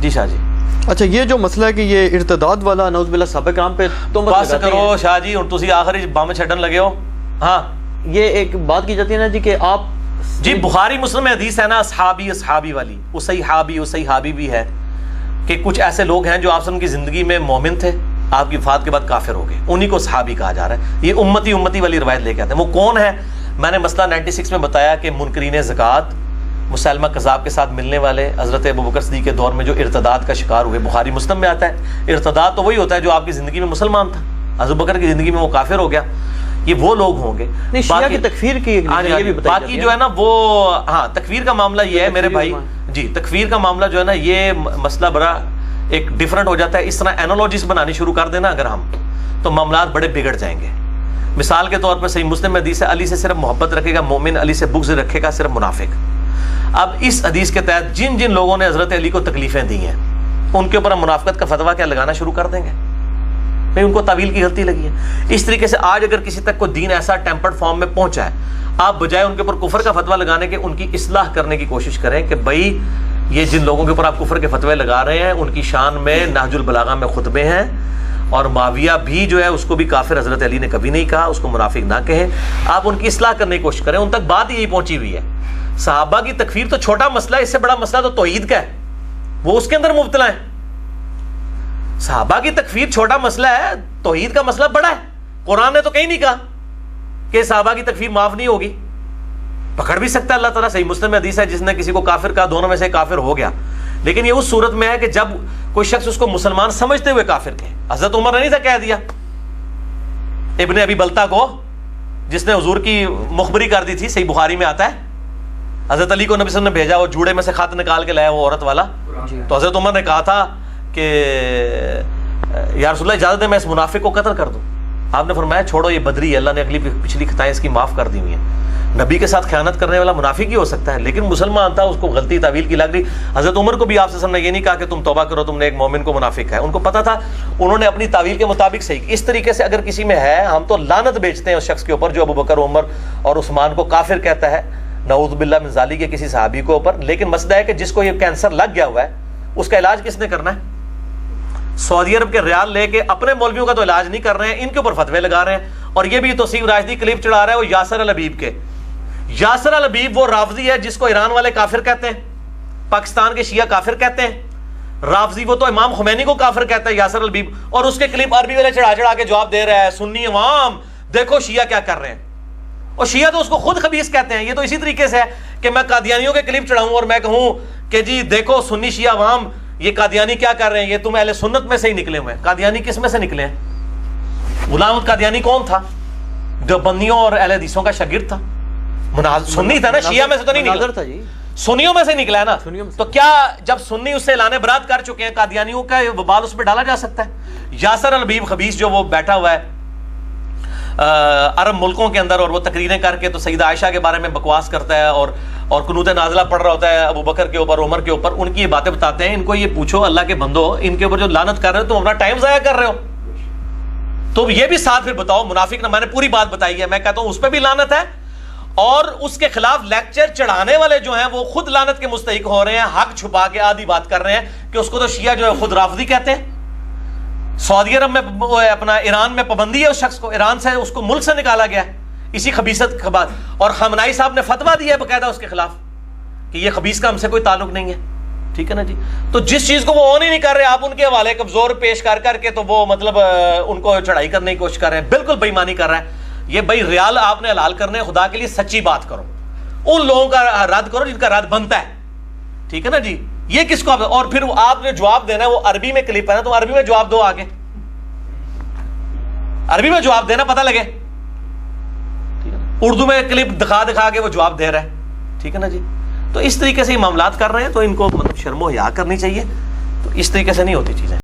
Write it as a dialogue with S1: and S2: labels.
S1: جی شاہ جی.
S2: اچھا یہ جو مسئلہ ہے کہ یہ ارتداد والا نعوذ باللہ صحابہ کرام پہ تم
S1: بس کرو شاہ جی, اور تسی آخری بم چھڈن لگے ہو. ہاں
S2: یہ ایک بات کی جاتی ہے نا جی کہ آپ
S1: جی بخاری مسلم میں حدیث ہے نا اصحابی والی, اصحابی بھی ہے کہ کچھ ایسے لوگ ہیں جو آپ کی زندگی میں مومن تھے, آپ کی وفات کے بعد کافر ہو گئے, انہی کو صحابی کہا جا رہا ہے. یہ امتی والی روایت لے کے آتے ہیں. وہ کون ہے؟ میں نے مسئلہ 96 میں بتایا کہ منکرین زکوٰۃ, مسلمہ کذاب کے ساتھ ملنے والے, حضرت ابوبکر صدیق کے دور میں جو ارتداد کا شکار ہوئے. بخاری مسلم میں آتا ہے ارتداد تو وہی ہوتا ہے جو آپ کی زندگی میں مسلمان تھا, حضرت ابوبکر کی زندگی میں وہ کافر ہو گیا. یہ وہ لوگ ہوں گے.
S2: شیعہ کی تکفیر کی یہ بھی
S1: باقی جو ہے نا وہ, ہاں تکفیر کا معاملہ یہ ہے میرے بھائی جی, تکفیر کا معاملہ جو ہے نا یہ مسئلہ بڑا ایک ڈیفرنٹ ہو جاتا ہے. اس طرح اینالوجیز بنانی شروع کر دینا اگر ہم, تو معاملات بڑے بگڑ جائیں گے. مثال کے طور پر صحیح مسلم میں حدیث ہے علی سے صرف محبت رکھے گا مومن, علی سے بغض رکھے گا صرف منافق. اب اس حدیث کے تحت جن جن لوگوں نے حضرت علی کو تکلیفیں دی ہیں ان کے اوپر ہم منافقت کا فتویٰ کیا لگانا شروع کر دیں گے؟ بھئی ان کو تعویل کی غلطی لگی ہے. اس طریقے سے آج اگر کسی تک کوئی دین ایسا ٹیمپرڈ فارم میں پہنچا ہے, آپ بجائے ان کے اوپر کفر کا فتویٰ لگانے کے ان کی اصلاح کرنے کی کوشش کریں کہ بھئی یہ جن لوگوں کے اوپر آپ کفر کے فتوے لگا رہے ہیں ان کی شان میں نہج البلاغہ میں خطبے ہیں, اور معاویہ بھی جو ہے اس کو بھی کافر حضرت علی نے کبھی نہیں کہا, اس کو منافق نہ کہیں. آپ ان کی اصلاح کرنے کی کوشش کریں. ان تک بات یہی پہنچی ہوئی ہے. صحابہ کی تکفیر تو چھوٹا مسئلہ ہے, اس سے بڑا مسئلہ تو توحید کا ہے, وہ اس کے اندر مبتلا ہے. صحابہ کی تکفیر چھوٹا مسئلہ ہے, توحید کا مسئلہ بڑا ہے. قرآن نے تو کہیں نہیں کہا کہ صحابہ کی تکفیر معاف نہیں ہوگی. پکڑ بھی سکتا ہے اللہ تعالیٰ. صحیح مسلم میں حدیث ہے جس نے کسی کو کافر کہا دونوں میں سے کافر ہو گیا, لیکن یہ اس صورت میں ہے کہ جب کوئی شخص اس کو مسلمان سمجھتے ہوئے کافر کہے. حضرت عمر نے نہیں تھا کہہ دیا ابن ابی بلتا کو, جس نے حضور کی مخبری کر دی تھی, صحیح بخاری میں آتا ہے. حضرت علی کو نبی صلی اللہ علیہ وسلم نے بھیجا, وہ جوڑے میں سے خط نکال کے لایا وہ عورت والا, تو حضرت عمر نے کہا تھا کہ یا رسول اللہ اجازت ہے میں اس منافق کو قتل کر دوں. آپ نے فرمایا چھوڑو یہ بدری ہے, اللہ نے اگلی پچھلی خطائیں اس کی معاف کر دی ہوئی ہیں. نبی کے ساتھ خیانت کرنے والا منافق ہی ہو سکتا ہے, لیکن مسلمان تھا, اس کو غلطی تعویل کی لگ رہی. حضرت عمر کو بھی آپ سے نے یہ نہیں کہا کہ تم توبہ کرو, تم نے ایک مومن کو منافق ہے. ان کو پتا تھا, انہوں نے اپنی تعویل کے مطابق صحیح. اس طریقے سے اگر کسی میں ہے, ہم تو لعنت بیچتے ہیں اس شخص کے اوپر جو ابوبکر عمر اور عثمان کو کافر کہتا ہے, نعوذ باللہ من ذالک کے کسی صحابی کو اوپر. لیکن مسئلہ ہے کہ جس کو یہ کینسر لگ گیا ہوا ہے اس کا علاج کس نے کرنا ہے؟ سعودی عرب کے ریال لے کے اپنے مولویوں کا تو علاج نہیں کر رہے ہیں, ان کے اوپر فتوے لگا رہے ہیں. اور یہ بھی توصیف راشدی کلپ چڑھا رہا ہے وہ یاسر الحبیب کے. یاسر الحبیب وہ رافضی ہے جس کو ایران والے کافر کہتے ہیں, پاکستان کے شیعہ کافر کہتے ہیں. رافضی وہ تو امام خمینی کو کافر کہتا ہے یاسر الحبیب, اور اس کے کلپ عربی والے چڑھا کے جواب دے رہا ہے سنی عوام دیکھو شیعہ کیا کر رہے ہیں. اور شیعہ تو اس کو خود خبیث کہتے ہیں. یہ تو اسی طریقے سے ہے کہ میں قادیانیوں کے کلپ چڑھاؤں اور میں کہوں کہ جی دیکھو سنی شیعہ عوام یہ قادیانی کیا کر رہے ہیں, یہ تم اہل سنت میں سے ہی نکلے ہوئے ہیں. قادیانی کس میں سے نکلے ہیں؟ غلام احمد قادیانی کون تھا؟ جو بندیوں اور اہل حدیثوں کا شاگرد تھا, سنی تھا نا, شیعہ میں سے تو نہیں نکلا تھا جی, سنیوں میں سے نکلا ہے نا. تو کیا جب سنی اس سے اعلان برات کر چکے ہیں, قادیانیوں کا وبال اس پہ ڈالا جا سکتا ہے؟ یاسر الحبیب خبیث جو وہ بیٹھا ہوا ہے عرب ملکوں کے اندر, اور وہ تقریریں کر کے تو سیدہ عائشہ کے بارے میں بکواس کرتا ہے, اور قنوت نازلہ پڑھ رہا ہوتا ہے ابو بکر کے اوپر, عمر کے اوپر. ان کی یہ باتیں بتاتے ہیں. ان کو یہ پوچھو اللہ کے بندو, ان کے اوپر جو لعنت کر رہے ہو تم اپنا ٹائم ضائع کر رہے ہو. تو یہ بھی ساتھ پھر بتاؤ منافق. نہ میں نے پوری بات بتائی ہے, میں کہتا ہوں اس پہ بھی لعنت ہے, اور اس کے خلاف لیکچر چڑھانے والے جو ہیں وہ خود لعنت کے مستحق ہو رہے ہیں. حق چھپا کے آدھی بات کر رہے ہیں کہ اس کو تو شیعہ جو ہے خود رافضی کہتے ہیں. سعودی عرب میں اپنا ایران میں پابندی ہے اس شخص کو, ایران سے اس کو ملک سے نکالا گیا اسی خبیثت کے بعد. اور خامنائی صاحب نے فتویٰ دیا ہے باقاعدہ اس کے خلاف کہ یہ خبیث کا ہم سے کوئی تعلق نہیں ہے. ٹھیک ہے نا جی. تو جس چیز کو وہ آن ہی نہیں کر رہے, آپ ان کے حوالے کمزور پیش کر کے تو وہ مطلب ان کو چڑھائی کرنے کی کوشش کر رہے ہیں. بالکل بےایمانی کر رہا ہے یہ. بھائی ریال آپ نے حلال کرنے, خدا کے لیے سچی بات کرو, ان لوگوں کا رد کرو جن کا رد بنتا ہے. ٹھیک ہے نا جی. یہ کس کو اور پھر آپ نے جواب دینا ہے, وہ عربی میں کلپ ہے نا, تو عربی میں جواب دو, آگے عربی میں جواب دینا پتہ لگے. اردو میں کلپ دکھا کے وہ جواب دے رہا ہے. ٹھیک ہے نا جی. تو اس طریقے سے یہ معاملات کر رہے ہیں, تو ان کو مطلب شرم و حیا کرنی چاہیے. تو اس طریقے سے نہیں ہوتی چیزیں.